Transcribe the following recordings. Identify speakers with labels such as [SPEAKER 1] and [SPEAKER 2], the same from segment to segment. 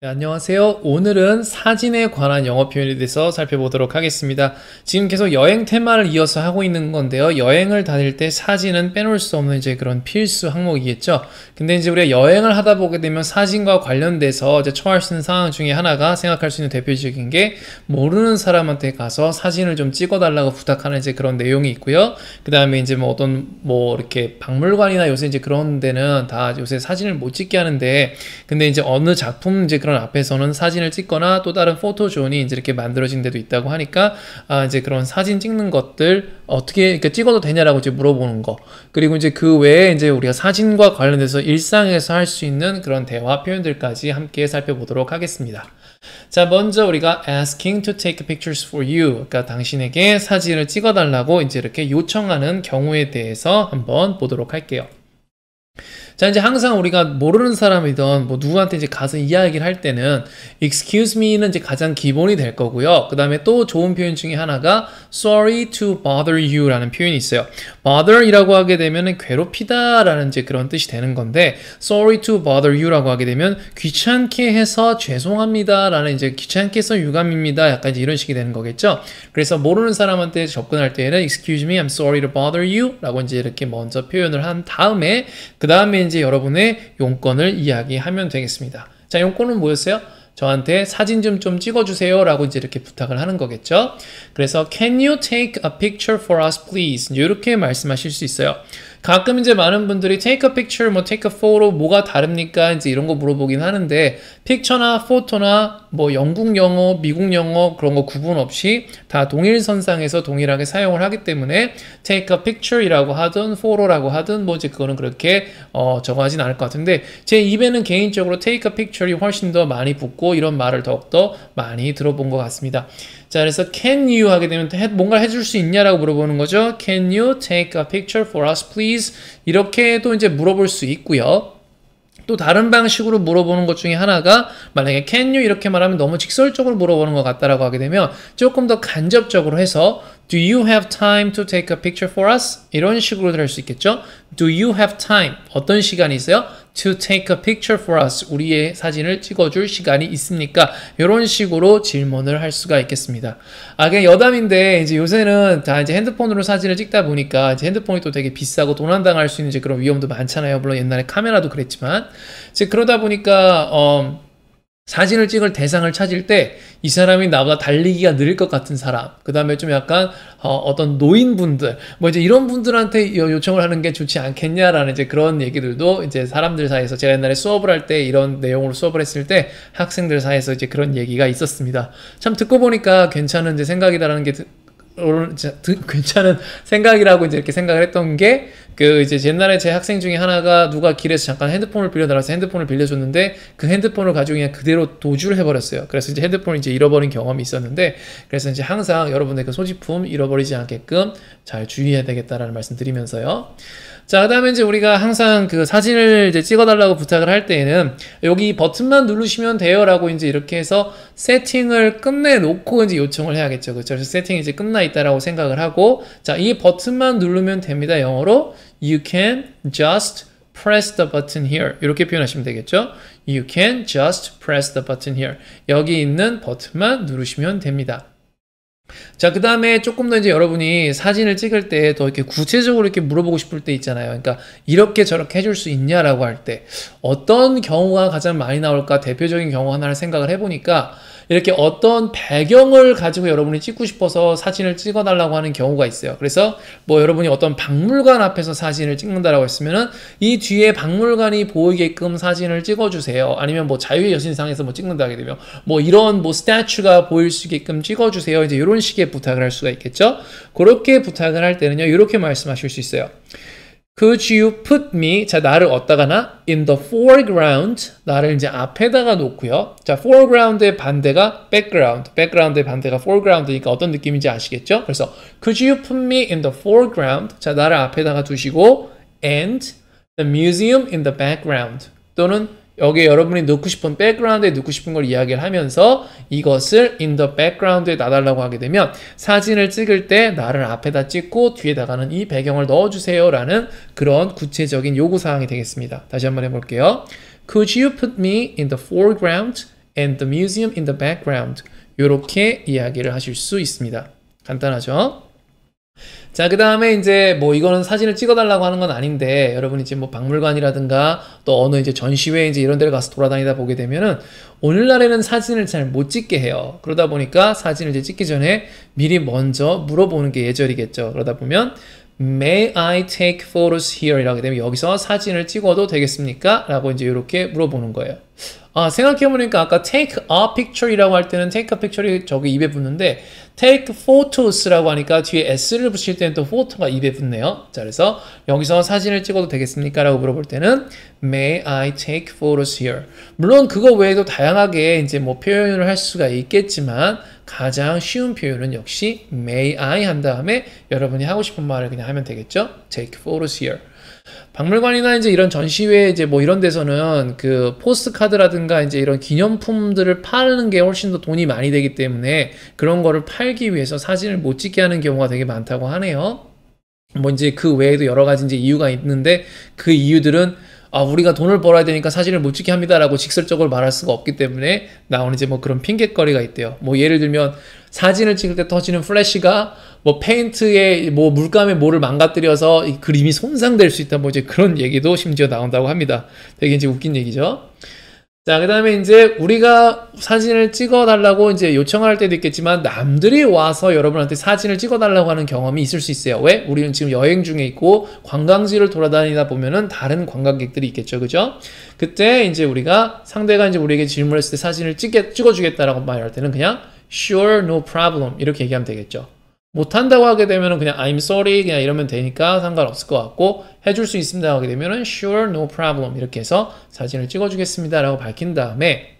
[SPEAKER 1] 네, 안녕하세요. 오늘은 사진에 관한 영어 표현에 대해서 살펴보도록 하겠습니다. 지금 계속 여행 테마를 이어서 하고 있는 건데요. 여행을 다닐 때 사진은 빼놓을 수 없는 이제 그런 필수 항목이겠죠. 근데 이제 우리가 여행을 하다 보게 되면 사진과 관련돼서 이제 처할 수 있는 상황 중에 하나가 생각할 수 있는 대표적인 게 모르는 사람한테 가서 사진을 좀 찍어달라고 부탁하는 이제 그런 내용이 있고요. 그 다음에 이제 뭐 어떤 뭐 이렇게 박물관이나 요새 이제 그런 데는 다 요새 사진을 못 찍게 하는데 근데 이제 어느 작품 이제 그런 앞에서는 사진을 찍거나 또 다른 포토존이 이제 이렇게 만들어진 데도 있다고 하니까 이제 그런 사진 찍는 것들 어떻게 이렇게 찍어도 되냐라고 이제 물어보는 거. 그리고 이제 그 외에 이제 우리가 사진과 관련돼서 일상에서 할 수 있는 그런 대화 표현들까지 함께 살펴보도록 하겠습니다. 자, 먼저 우리가 asking to take pictures for you. 그러니까 당신에게 사진을 찍어달라고 이제 이렇게 요청하는 경우에 대해서 한번 보도록 할게요. 자, 이제 항상 우리가 모르는 사람이든 뭐 누구한테 이제 가서 이야기를 할 때는 excuse me는 이제 가장 기본이 될 거고요. 그 다음에 또 좋은 표현 중에 하나가 sorry to bother you 라는 표현이 있어요. bother 이라고 하게 되면 괴롭히다 라는 이제 그런 뜻이 되는 건데 sorry to bother you 라고 하게 되면 귀찮게 해서 죄송합니다 라는 이제 귀찮게 해서 유감입니다. 약간 이제 이런 식이 되는 거겠죠. 그래서 모르는 사람한테 접근할 때에는 excuse me, I'm sorry to bother you 라고 이제 이렇게 먼저 표현을 한 다음에 그 다음에 이제 여러분의 용건을 이야기하면 되겠습니다. 자, 용건은 뭐였어요? 저한테 사진 좀 찍어주세요 라고 이제 이렇게 부탁을 하는 거겠죠. 그래서 Can you take a picture for us please? 이렇게 말씀하실 수 있어요. 가끔 이제 많은 분들이 take a picture, 뭐 take a photo 뭐가 다릅니까? 이제 이런 거 물어보긴 하는데 픽처나 포토나 뭐 영국 영어, 미국 영어 그런 거 구분 없이 다 동일선상에서 동일하게 사용을 하기 때문에 take a picture이라고 하든 photo라고 하든 뭐 이제 그거는 그렇게 정하진 않을 것 같은데 제 입에는 개인적으로 take a picture이 훨씬 더 많이 붙고 이런 말을 더욱더 많이 들어본 것 같습니다. 자, 그래서 can you 하게 되면 뭔가 해줄 수 있냐라고 물어보는 거죠. Can you take a picture for us please? 이렇게도 이제 물어볼 수 있고요. 또 다른 방식으로 물어보는 것 중에 하나가 만약에 can you 이렇게 말하면 너무 직설적으로 물어보는 것 같다라고 하게 되면 조금 더 간접적으로 해서 Do you have time to take a picture for us? 이런 식으로 할 수 있겠죠. Do you have time? 어떤 시간이 있어요? To take a picture for us. 우리의 사진을 찍어줄 시간이 있습니까? 이런 식으로 질문을 할 수가 있겠습니다. 그냥 여담인데 이제 요새는 다 이제 핸드폰으로 사진을 찍다 보니까 이제 핸드폰이 또 되게 비싸고 도난당할 수 있는 이제 그런 위험도 많잖아요. 물론 옛날에 카메라도 그랬지만 이제 그러다 보니까 사진을 찍을 대상을 찾을 때 이 사람이 나보다 달리기가 느릴 것 같은 사람, 그 다음에 좀 약간 어떤 노인분들, 뭐 이제 이런 분들한테 요청을 하는 게 좋지 않겠냐라는 이제 그런 얘기들도 이제 사람들 사이에서 제가 옛날에 수업을 할 때 이런 내용으로 수업을 했을 때 학생들 사이에서 이제 그런 얘기가 있었습니다. 참 듣고 보니까 괜찮은 이제 생각이다라는 게 괜찮은 생각이라고 이제 이렇게 생각을 했던 게 그 이제 옛날에 제 학생 중에 하나가 누가 길에서 잠깐 핸드폰을 빌려달라서 핸드폰을 빌려줬는데 그 핸드폰을 가지고 그냥 그대로 도주를 해버렸어요. 그래서 이제 핸드폰을 이제 잃어버린 경험이 있었는데 그래서 이제 항상 여러분들 그 소지품 잃어버리지 않게끔 잘 주의해야 되겠다라는 말씀 드리면서요. 자, 그 다음에 이제 우리가 항상 그 사진을 이제 찍어달라고 부탁을 할 때에는 여기 버튼만 누르시면 돼요 라고 이제 이렇게 해서 세팅을 끝내놓고 이제 요청을 해야겠죠. 그렇죠? 그래서 세팅이 이제 끝나 있다라고 생각을 하고 자, 이 버튼만 누르면 됩니다. 영어로 You can just press the button here. 이렇게 표현하시면 되겠죠. You can just press the button here. 여기 있는 버튼만 누르시면 됩니다. 자, 그 다음에 조금 더 이제 여러분이 사진을 찍을 때 더 이렇게 구체적으로 이렇게 물어보고 싶을 때 있잖아요. 그러니까 이렇게 저렇게 해줄 수 있냐라고 할 때 어떤 경우가 가장 많이 나올까 대표적인 경우 하나를 생각을 해보니까 이렇게 어떤 배경을 가지고 여러분이 찍고 싶어서 사진을 찍어달라고 하는 경우가 있어요. 그래서 뭐 여러분이 어떤 박물관 앞에서 사진을 찍는다라고 했으면은 이 뒤에 박물관이 보이게끔 사진을 찍어주세요. 아니면 뭐 자유의 여신상에서 뭐 찍는다 하게 되면 뭐 이런 뭐 스태츄가 보일 수 있게끔 찍어주세요. 이제 이런 식의 부탁을 할 수가 있겠죠. 그렇게 부탁을 할 때는요, 이렇게 말씀하실 수 있어요. Could you put me, 자, 나를 어디다가나 in the foreground, 나를 이제 앞에다가 놓고요. 자, foreground의 반대가 background, background의 반대가 foreground니까 어떤 느낌인지 아시겠죠? 그래서 could you put me in the foreground, 자, 나를 앞에다가 두시고 and the museum in the background, 또는 여기에 여러분이 넣고 싶은 백그라운드에 넣고 싶은 걸 이야기를 하면서 이것을 in the background에 놔달라고 하게 되면 사진을 찍을 때 나를 앞에다 찍고 뒤에다가는 이 배경을 넣어주세요 라는 그런 구체적인 요구사항이 되겠습니다. 다시 한번 해볼게요. Could you put me in the foreground and the museum in the background. 이렇게 이야기를 하실 수 있습니다. 간단하죠? 자, 그 다음에 이제 뭐 이거는 사진을 찍어달라고 하는 건 아닌데 여러분 이제 뭐 박물관이라든가 또 어느 이제 전시회 이제 이런 데를 가서 돌아다니다 보게 되면은 오늘날에는 사진을 잘 못 찍게 해요. 그러다 보니까 사진을 이제 찍기 전에 미리 먼저 물어보는 게 예절이겠죠. 그러다 보면 May I take photos here? 이라고 되면 여기서 사진을 찍어도 되겠습니까? 라고 이제 이렇게 물어보는 거예요. 아, 생각해보니까 아까 take a picture 이라고 할 때는 take a picture이 저기 입에 붙는데 take photos라고 하니까 뒤에 s를 붙일 때는 또 photo가 입에 붙네요. 자, 그래서 여기서 사진을 찍어도 되겠습니까? 라고 물어볼 때는 May I take photos here? 물론 그거 외에도 다양하게 이제 뭐 표현을 할 수가 있겠지만 가장 쉬운 표현은 역시 May I 한 다음에 여러분이 하고 싶은 말을 그냥 하면 되겠죠? Take photos here. 박물관이나 이제 이런 전시회 이제 뭐 이런 데서는 그 포스트 카드라든가 이제 이런 기념품들을 파는 게 훨씬 더 돈이 많이 되기 때문에 그런 거를 팔기 위해서 사진을 못 찍게 하는 경우가 되게 많다고 하네요. 뭐 이제 그 외에도 여러 가지 이제 이유가 있는데 그 이유들은 우리가 돈을 벌어야 되니까 사진을 못 찍게 합니다라고 직설적으로 말할 수가 없기 때문에 나오는 이제 뭐 그런 핑곗거리가 있대요. 뭐 예를 들면 사진을 찍을 때 터지는 플래시가 뭐 페인트에 뭐 물감에 뭐를 망가뜨려서 이 그림이 손상될 수 있다 뭐 이제 그런 얘기도 심지어 나온다고 합니다. 되게 이제 웃긴 얘기죠. 자, 그 다음에 이제 우리가 사진을 찍어달라고 이제 요청할 때도 있겠지만 남들이 와서 여러분한테 사진을 찍어달라고 하는 경험이 있을 수 있어요. 왜? 우리는 지금 여행 중에 있고 관광지를 돌아다니다 보면은 다른 관광객들이 있겠죠. 그죠? 그때 이제 우리가 상대가 이제 우리에게 질문했을 때 사진을 찍어주겠다라고 말할 때는 그냥 sure, no problem 이렇게 얘기하면 되겠죠. 못한다고 하게 되면은 그냥 I'm sorry 그냥 이러면 되니까 상관없을 것 같고 해줄 수 있습니다 하게 되면은 sure, no problem 이렇게 해서 사진을 찍어주겠습니다 라고 밝힌 다음에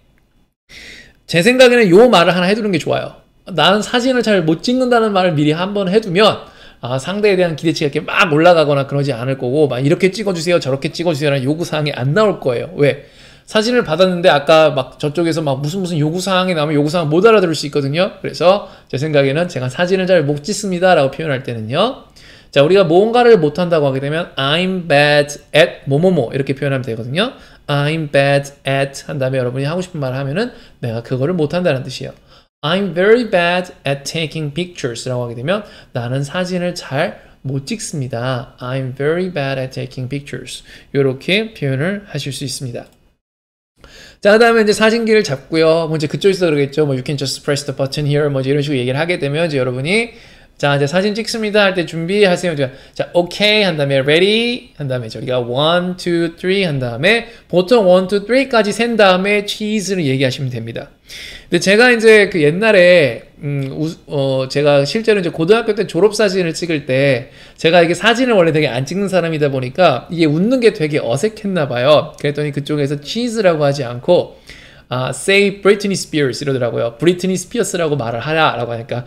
[SPEAKER 1] 제 생각에는 요 말을 하나 해두는 게 좋아요. 나는 사진을 잘 못 찍는다는 말을 미리 한번 해두면 상대에 대한 기대치가 이렇게 막 올라가거나 그러지 않을 거고 막 이렇게 찍어주세요 저렇게 찍어주세요라는 요구사항이 안 나올 거예요. 왜? 사진을 받았는데 아까 막 저쪽에서 막 무슨 요구사항이 나오면 요구사항 못 알아들을 수 있거든요. 그래서 제 생각에는 제가 사진을 잘 못 찍습니다 라고 표현할 때는요. 자, 우리가 뭔가를 못한다고 하게 되면 I'm bad at 뭐뭐뭐 이렇게 표현하면 되거든요. I'm bad at 한 다음에 여러분이 하고 싶은 말을 하면은 내가 그거를 못한다는 뜻이에요. I'm very bad at taking pictures 라고 하게 되면 나는 사진을 잘 못 찍습니다. I'm very bad at taking pictures 이렇게 표현을 하실 수 있습니다. 자, 그 다음에 이제 사진기를 잡고요. 뭐 이제 그쪽에서 그러겠죠. 뭐 you can just press the button here. 뭐 이런 식으로 얘기를 하게 되면 이제 여러분이 자, 이제 사진 찍습니다 할 때 준비하세요. 자, okay 한 다음에 ready 한 다음에 저기가 1, 2, 3 한 다음에 보통 1, 2, 3까지 센 다음에 cheese를 얘기하시면 됩니다. 근데 제가 이제 그 옛날에 제가 실제로 이제 고등학교 때 졸업사진을 찍을 때 제가 이게 사진을 원래 되게 안 찍는 사람이다 보니까 이게 웃는 게 되게 어색했나 봐요. 그랬더니 그쪽에서 cheese라고 하지 않고 say Britney Spears 이러더라고요. Britney Spears라고 말을 하라라고 하니까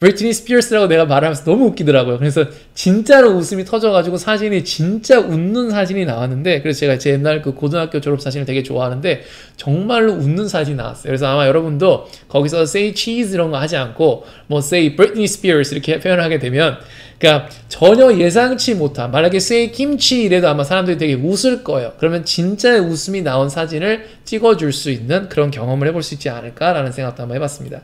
[SPEAKER 1] 브리트니 스피어스라고 내가 말하면서 너무 웃기더라고요. 그래서 진짜로 웃음이 터져가지고 사진이 진짜 웃는 사진이 나왔는데 그래서 제가 제 옛날 그 고등학교 졸업 사진을 되게 좋아하는데 정말로 웃는 사진이 나왔어요. 그래서 아마 여러분도 거기서 say cheese 이런 거 하지 않고 뭐 say Britney Spears 이렇게 표현을 하게 되면 그러니까 전혀 예상치 못한 만약에 say 김치 이래도 아마 사람들이 되게 웃을 거예요. 그러면 진짜 웃음이 나온 사진을 찍어줄 수 있는 그런 경험을 해볼 수 있지 않을까라는 생각도 한번 해봤습니다.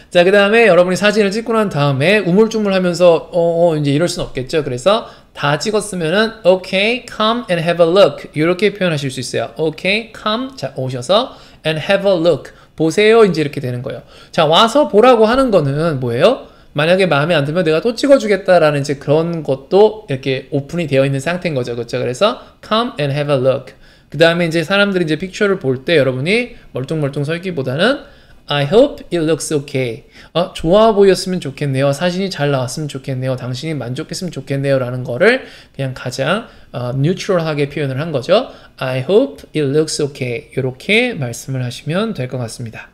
[SPEAKER 1] 자, 그 다음에 여러분이 사진을 찍고 난 다음에 우물쭈물 하면서 이제 이럴 순 없겠죠. 그래서 다 찍었으면은 okay, come and have a look 이렇게 표현하실 수 있어요. okay, come 자 오셔서 and have a look 보세요 이제 이렇게 되는 거예요. 자, 와서 보라고 하는 거는 뭐예요? 만약에 마음에 안 들면 내가 또 찍어주겠다라는 이제 그런 것도 이렇게 오픈이 되어 있는 상태인 거죠. 그렇죠? 그래서 come and have a look. 그 다음에 이제 사람들이 이제 픽처를 볼 때 여러분이 멀뚱멀뚱 서 있기보다는 I hope it looks okay. 좋아 보였으면 좋겠네요. 사진이 잘 나왔으면 좋겠네요. 당신이 만족했으면 좋겠네요. 라는 거를 그냥 가장 뉴트럴하게 표현을 한 거죠. I hope it looks okay. 이렇게 말씀을 하시면 될 것 같습니다.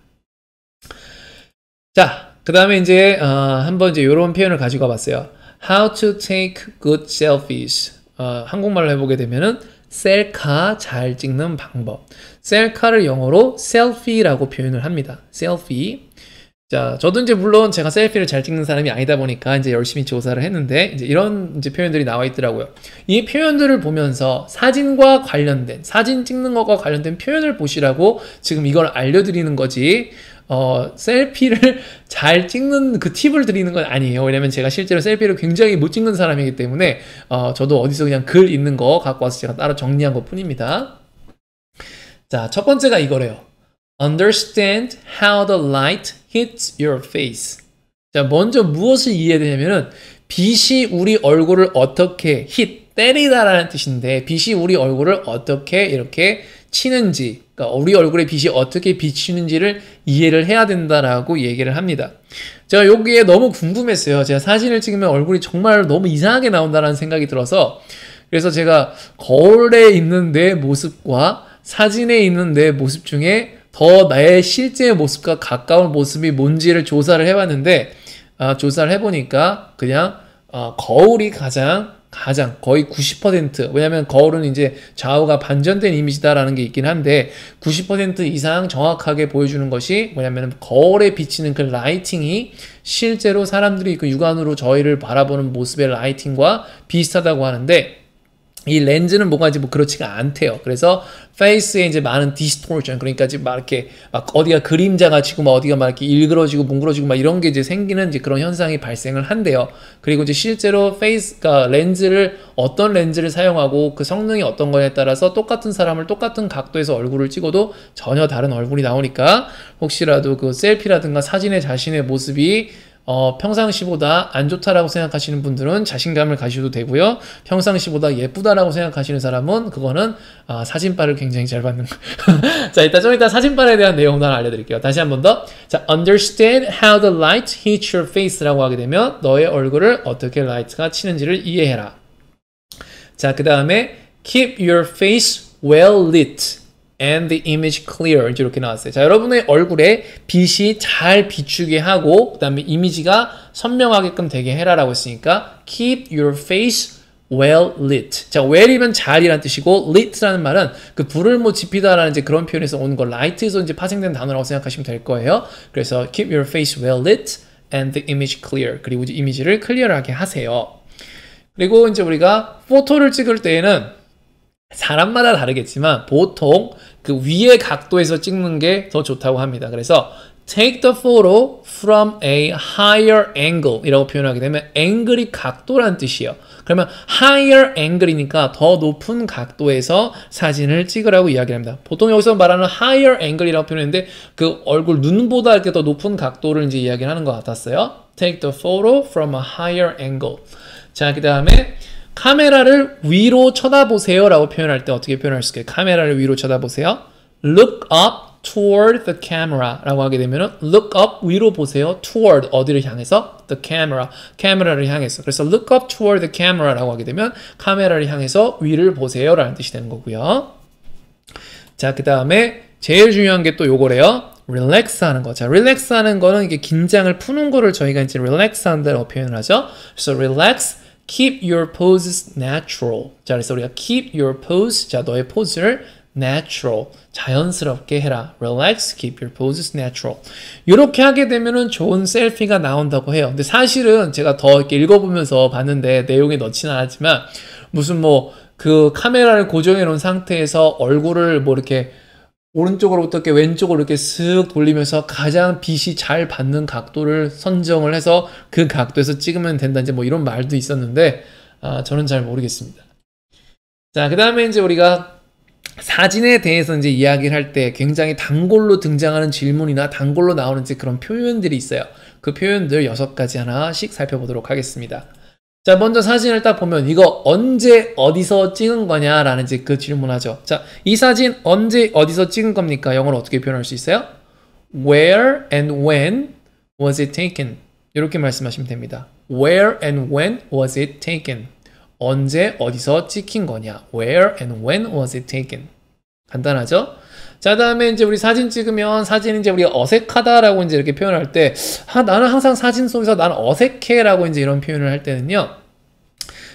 [SPEAKER 1] 자, 그 다음에 이제 한번 이제 이런 표현을 가지고 와봤어요. How to take good selfies. 한국말로 해보게 되면은 셀카 잘 찍는 방법. 셀카를 영어로 selfie라고 표현을 합니다. selfie. 자, 저도 이제 물론 제가 셀피를 잘 찍는 사람이 아니다 보니까 이제 열심히 조사를 했는데 이제 이런 이제 표현들이 나와 있더라고요. 이 표현들을 보면서 사진과 관련된 사진 찍는 것과 관련된 표현을 보시라고 지금 이걸 알려드리는 거지. 셀피를 잘 찍는 그 팁을 드리는 건 아니에요. 왜냐면 제가 실제로 셀피를 굉장히 못 찍는 사람이기 때문에 저도 어디서 그냥 글 있는 거 갖고 와서 제가 따로 정리한 것 뿐입니다. 자, 첫 번째가 이거래요. Understand how the light hits your face. 자, 먼저 무엇을 이해되냐면은 빛이 우리 얼굴을 어떻게 hit, 때리다라는 뜻인데 빛이 우리 얼굴을 어떻게 이렇게 치는지, 그러니까 우리 얼굴에 빛이 어떻게 비치는지를 이해를 해야 된다라고 얘기를 합니다. 제가 여기에 너무 궁금했어요. 제가 사진을 찍으면 얼굴이 정말 너무 이상하게 나온다라는 생각이 들어서 그래서 제가 거울에 있는 내 모습과 사진에 있는 내 모습 중에 더 나의 실제 모습과 가까운 모습이 뭔지를 조사를 해봤는데 조사를 해보니까 그냥 거울이 가장 거의 90% 왜냐면 거울은 이제 좌우가 반전된 이미지다라는 게 있긴 한데 90% 이상 정확하게 보여주는 것이 뭐냐면 거울에 비치는 그 라이팅이 실제로 사람들이 그 육안으로 저희를 바라보는 모습의 라이팅과 비슷하다고 하는데 이 렌즈는 뭐가 이제 뭐 그렇지가 않대요. 그래서 페이스에 이제 많은 디스토션, 그러니까 지금 막 이렇게 막 어디가 그림자가 지고 막 어디가 막 이렇게 일그러지고 뭉그러지고 막 이런 게 이제 생기는 이제 그런 현상이 발생을 한대요. 그리고 이제 실제로 그러니까 렌즈를 어떤 렌즈를 사용하고 그 성능이 어떤 거에 따라서 똑같은 사람을 똑같은 각도에서 얼굴을 찍어도 전혀 다른 얼굴이 나오니까 혹시라도 그 셀피라든가 사진의 자신의 모습이 평상시보다 안 좋다라고 생각하시는 분들은 자신감을 가지셔도 되고요. 평상시보다 예쁘다라고 생각하시는 사람은 그거는 사진빨을 굉장히 잘 받는 거예요. 자, 좀 이따 사진빨에 대한 내용도 하나 알려드릴게요. 다시 한 번 더. 자, understand how the light hits your face라고 하게 되면 너의 얼굴을 어떻게 라이트가 치는지를 이해해라. 자, 그 다음에 keep your face well lit and the image clear 이렇게 나왔어요. 자, 여러분의 얼굴에 빛이 잘 비추게 하고 그 다음에 이미지가 선명하게끔 되게 해라라고 했으니까 keep your face well lit. 자, well이면 잘이란 뜻이고 lit라는 말은 그 불을 뭐 지피다라는 이제 그런 표현에서 오는 거 light에서 이제 파생된 단어라고 생각하시면 될 거예요. 그래서 keep your face well lit and the image clear. 그리고 이제 이미지를 클리어하게 하세요. 그리고 이제 우리가 포토를 찍을 때에는 사람마다 다르겠지만 보통 그 위의 각도에서 찍는 게 더 좋다고 합니다. 그래서 take the photo from a higher angle 이라고 표현하게 되면 앵글이 각도란 뜻이에요. 그러면 higher angle이니까 더 높은 각도에서 사진을 찍으라고 이야기를 합니다. 보통 여기서 말하는 higher angle이라고 표현했는데 그 얼굴 눈보다 이렇게 더 높은 각도를 이제 이야기를 하는 것 같았어요. take the photo from a higher angle. 자, 그 다음에 카메라를 위로 쳐다보세요 라고 표현할 때 어떻게 표현할 수 있을까요? 카메라를 위로 쳐다보세요. Look up toward the camera 라고 하게 되면 look up 위로 보세요. toward 어디를 향해서? the camera 카메라를 향해서. 그래서 look up toward the camera 라고 하게 되면 카메라를 향해서 위를 보세요 라는 뜻이 되는 거고요. 자, 그 다음에 제일 중요한 게 또 요거래요. relax 하는 거. 자, relax 하는 거는 이게 긴장을 푸는 거를 저희가 이제 relax 한다고 표현을 하죠. 그래서 relax keep your poses natural. 자, 그래서 우리가 keep your pose. 자, 너의 포즈를 natural. 자연스럽게 해라. relax, keep your poses natural. 이렇게 하게 되면은 좋은 셀피가 나온다고 해요. 근데 사실은 제가 더 이렇게 읽어보면서 봤는데 내용에 넣지는 않았지만 무슨 뭐 그 카메라를 고정해 놓은 상태에서 얼굴을 뭐 이렇게 오른쪽으로 어떻게 왼쪽으로 이렇게 쓱 돌리면서 가장 빛이 잘 받는 각도를 선정을 해서 그 각도에서 찍으면 된다. 이제 뭐 이런 말도 있었는데 저는 잘 모르겠습니다. 자, 그 다음에 이제 우리가 사진에 대해서 이제 이야기를 할 때 굉장히 단골로 등장하는 질문이나 단골로 나오는 이제 그런 표현들이 있어요. 그 표현들 6가지 하나씩 살펴보도록 하겠습니다. 자, 먼저 사진을 딱 보면 이거 언제 어디서 찍은 거냐라는 이제 그 질문하죠. 자, 이 사진 언제 어디서 찍은 겁니까? 영어로 어떻게 표현할 수 있어요? Where and when was it taken? 이렇게 말씀하시면 됩니다. Where and when was it taken? 언제 어디서 찍힌 거냐? Where and when was it taken? 간단하죠? 자, 다음에 이제 우리 사진 찍으면 사진 이제 우리가 어색하다라고 이제 이렇게 표현할 때, 나는 항상 사진 속에서 나는 어색해라고 이제 이런 표현을 할 때는요,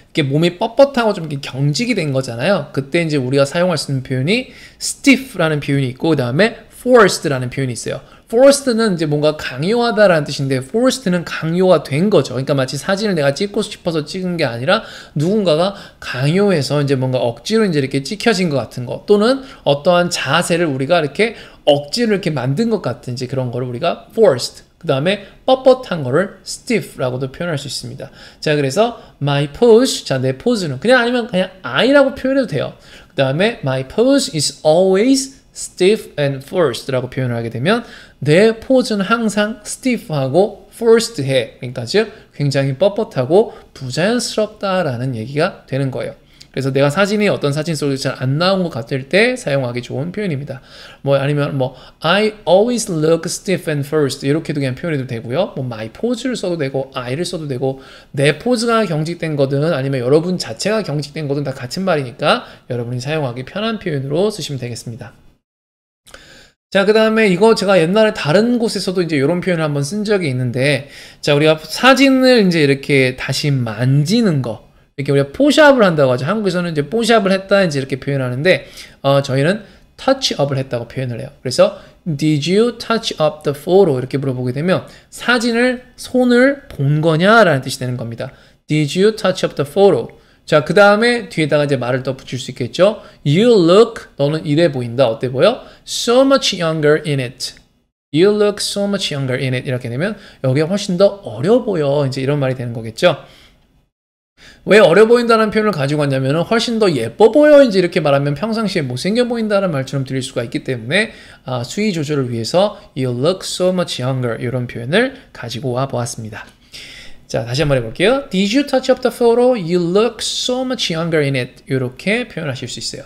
[SPEAKER 1] 이렇게 몸이 뻣뻣하고 좀 이렇게 경직이 된 거잖아요. 그때 이제 우리가 사용할 수 있는 표현이 stiff라는 표현이 있고, 그 다음에 forced라는 표현이 있어요. forced는 이제 뭔가 강요하다라는 뜻인데 forced는 강요가 된 거죠. 그러니까 마치 사진을 내가 찍고 싶어서 찍은 게 아니라 누군가가 강요해서 이제 뭔가 억지로 이제 이렇게 찍혀진 것 같은 거 또는 어떠한 자세를 우리가 이렇게 억지로 이렇게 만든 것 같은 이제 그런 거를 우리가 forced. 그 다음에 뻣뻣한 거를 stiff라고도 표현할 수 있습니다. 자, 그래서 my pose, 자, 내 포즈는 그냥 아니면 그냥 I라고 표현해도 돼요. 그 다음에 my pose is always stiff and forced라고 표현을 하게 되면 내 포즈는 항상 stiff하고 forced해. 그러니까 즉 굉장히 뻣뻣하고 부자연스럽다라는 얘기가 되는 거예요. 그래서 내가 사진이 어떤 사진 속에서 잘 안 나온 것 같을 때 사용하기 좋은 표현입니다. 뭐 아니면 뭐 I always look stiff and forced 이렇게도 그냥 표현해도 되고요. 뭐 my pose를 써도 되고 I를 써도 되고 내 포즈가 경직된 거든 아니면 여러분 자체가 경직된 거든 다 같은 말이니까 여러분이 사용하기 편한 표현으로 쓰시면 되겠습니다. 자, 그 다음에 이거 제가 옛날에 다른 곳에서도 이제 이런 표현을 한번 쓴 적이 있는데 자, 우리가 사진을 이제 이렇게 다시 만지는 거 이렇게 우리가 포샵을 한다고 하죠. 한국에서는 이제 포샵을 했다 이제 이렇게 표현하는데 저희는 touch up을 했다고 표현을 해요. 그래서 did you touch up the photo 이렇게 물어보게 되면 사진을 손을 본 거냐라는 뜻이 되는 겁니다. Did you touch up the photo? 자, 그 다음에 뒤에다가 이제 말을 더 붙일 수 있겠죠. You look 너는 이래 보인다. 어때 보여? So much younger in it. You look so much younger in it 이렇게 되면 여기가 훨씬 더 어려 보여. 이제 이런 말이 되는 거겠죠. 왜 어려 보인다는 표현을 가지고 왔냐면 훨씬 더 예뻐 보여 이제 이렇게 말하면 평상시에 못생겨 보인다는 말처럼 들릴 수가 있기 때문에 수위 조절을 위해서 You look so much younger 이런 표현을 가지고 와 보았습니다. 자, 다시 한번 해볼게요. Did you touch up the photo? You look so much younger in it. 이렇게 표현하실 수 있어요.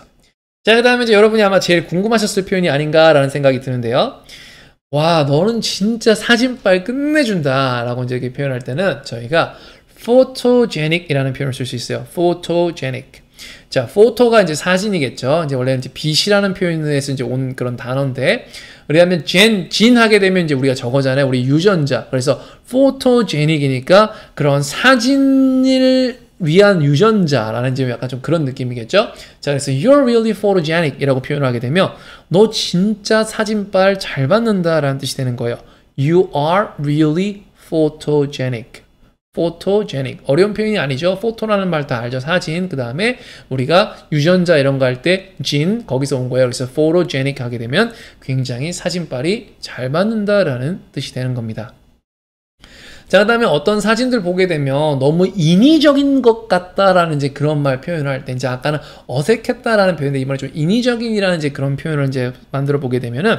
[SPEAKER 1] 자, 그 다음에 이제 여러분이 아마 제일 궁금하셨을 표현이 아닌가라는 생각이 드는데요. 와, 너는 진짜 사진빨 끝내준다 라고 이제 이렇게 표현할 때는 저희가 photogenic이라는 표현을 쓸 수 있어요. photogenic. 자, photo가 이제 사진이겠죠. 이제 원래는 이제 빛이라는 표현에서 이제 온 그런 단어인데, 우리가 진 하게 되면 이제 우리가 저거잖아요. 우리 유전자. 그래서 photogenic이니까 그런 사진을 위한 유전자라는 이제 약간 좀 그런 느낌이겠죠. 자, 그래서 you're really photogenic이라고 표현을 하게 되면 너 진짜 사진빨 잘 받는다라는 뜻이 되는 거예요. You are really photogenic. photogenic. 어려운 표현이 아니죠. photo라는 말 다 알죠. 사진. 그 다음에 우리가 유전자 이런 거 할 때 gene 거기서 온 거예요. 그래서 photogenic 하게 되면 굉장히 사진빨이 잘 받는다라는 뜻이 되는 겁니다. 자, 그 다음에 어떤 사진들 보게 되면 너무 인위적인 것 같다라는 이제 그런 말 표현을 할 때 이제 아까는 어색했다라는 표현인데 이번에 좀 인위적인이라는 이제 그런 표현을 이제 만들어 보게 되면은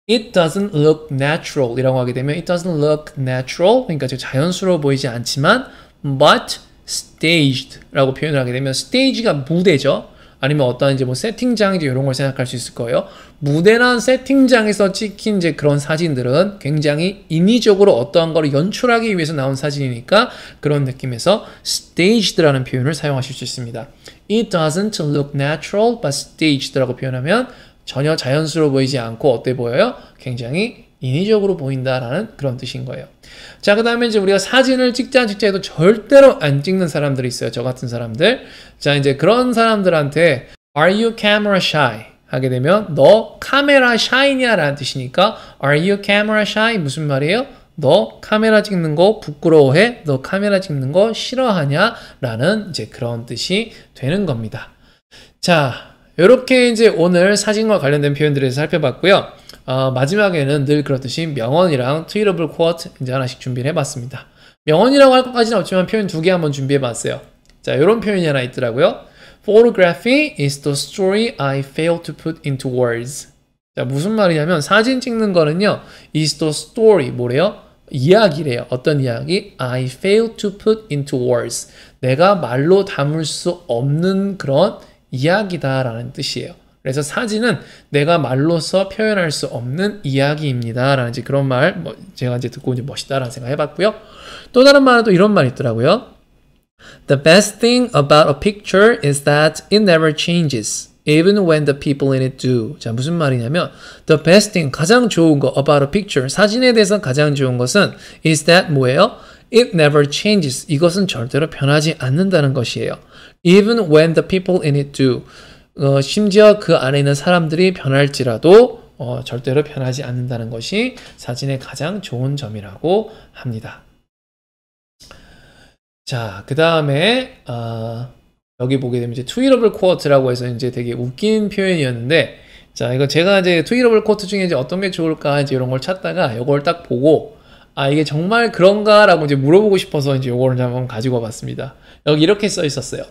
[SPEAKER 1] It doesn't look natural 이라고 하게 되면 It doesn't look natural 그러니까 자연스러워 보이지 않지만 but staged 라고 표현을 하게 되면 stage가 무대죠. 아니면 어떤 이제 뭐 세팅장 이제 이런 걸 생각할 수 있을 거예요. 무대란 세팅장에서 찍힌 이제 그런 사진들은 굉장히 인위적으로 어떠한 걸 연출하기 위해서 나온 사진이니까 그런 느낌에서 staged라는 표현을 사용하실 수 있습니다. It doesn't look natural but staged라고 표현하면 전혀 자연스러워 보이지 않고 어때 보여요? 굉장히 인위적으로 보인다라는 그런 뜻인 거예요. 자, 그 다음에 이제 우리가 사진을 찍자 해도 절대로 안 찍는 사람들이 있어요. 저 같은 사람들. 자, 이제 그런 사람들한테 Are you camera shy? 하게 되면 너 카메라 shy냐? 라는 뜻이니까 Are you camera shy? 무슨 말이에요? 너 카메라 찍는 거 부끄러워해? 너 카메라 찍는 거 싫어하냐? 라는 이제 그런 뜻이 되는 겁니다. 자, 이렇게 이제 오늘 사진과 관련된 표현들을 살펴봤고요. 마지막에는 늘 그렇듯이 명언이랑 트윗able quote 이제 하나씩 준비를 해봤습니다. 명언이라고 할 것까지는 없지만 표현 2개 한번 준비해봤어요. 자, 이런 표현이 하나 있더라고요. Photography is the story I failed to put into words. 자, 무슨 말이냐면 사진 찍는 거는요. is the story 뭐래요? 이야기래요. 어떤 이야기? I failed to put into words. 내가 말로 담을 수 없는 그런 이야기다라는 뜻이에요. 그래서 사진은 내가 말로서 표현할 수 없는 이야기입니다. 라는 이제 그런 말, 제가 이제 듣고 이제 멋있다라는 생각 해봤고요. 또 다른 말은 또 이런 말이 있더라고요. The best thing about a picture is that it never changes, even when the people in it do. 자, 무슨 말이냐면, the best thing, 가장 좋은 거 about a picture, 사진에 대해서 가장 좋은 것은 is that 뭐예요? It never changes. 이것은 절대로 변하지 않는다는 것이에요. Even when the people in it do. 심지어 그 안에 있는 사람들이 변할지라도 절대로 변하지 않는다는 것이 사진의 가장 좋은 점이라고 합니다. 자, 그 다음에 여기 보게 되면 이제 투이러블 쿼트라고 해서 이제 되게 웃긴 표현이었는데, 자, 이거 제가 이제 투이러블 쿼트 중에 이제 어떤 게 좋을까 이제 이런 걸 찾다가 이걸 딱 보고 이게 정말 그런가라고 이제 물어보고 싶어서 이제 이거를 한번 가지고 와봤습니다. 여기 이렇게 써 있었어요.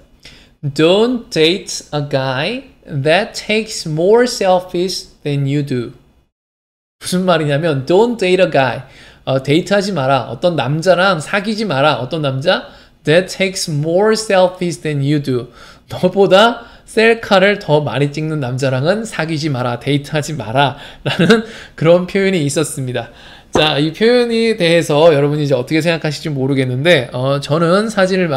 [SPEAKER 1] Don't date a guy that takes more selfies than you do. 무슨 말이냐면 don't date a guy. 데이트하지 마라. 어떤 남자랑 사귀지 마라. 어떤 남자? That takes more selfies than you do. 너보다 셀카를 더 많이 찍는 남자랑은 사귀지 마라. 데이트하지 마라. 라는 그런 표현이 있었습니다. 자, 이 표현에 대해서 여러분이 이제 어떻게 생각하실지 모르겠는데, 저는 셀피를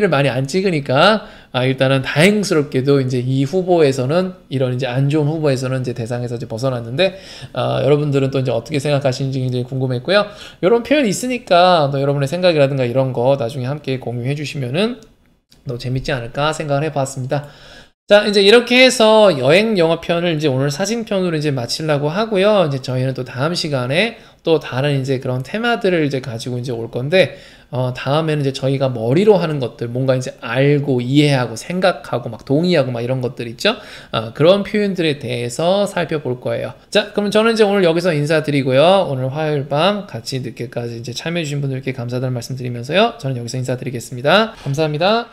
[SPEAKER 1] 많이 안 찍으니까, 일단은 다행스럽게도 이제 이 후보에서는, 이런 이제 안 좋은 후보에서는 이제 대상에서 이제 벗어났는데, 여러분들은 또 이제 어떻게 생각하시는지 굉장히 궁금했고요. 이런 표현이 있으니까, 또 여러분의 생각이라든가 이런 거 나중에 함께 공유해 주시면은 더 재밌지 않을까 생각을 해 보았습니다. 자, 이제 이렇게 해서 여행 영화편을 이제 오늘 사진편으로 이제 마치려고 하고요. 이제 저희는 또 다음 시간에 또 다른 이제 그런 테마들을 이제 가지고 이제 올 건데, 다음에는 이제 저희가 머리로 하는 것들, 뭔가 이제 알고, 이해하고, 생각하고, 막 동의하고, 막 이런 것들 있죠? 그런 표현들에 대해서 살펴볼 거예요. 자, 그럼 저는 이제 오늘 여기서 인사드리고요. 오늘 화요일 밤 같이 늦게까지 이제 참여해주신 분들께 감사드리는 말씀 드리면서요. 저는 여기서 인사드리겠습니다. 감사합니다.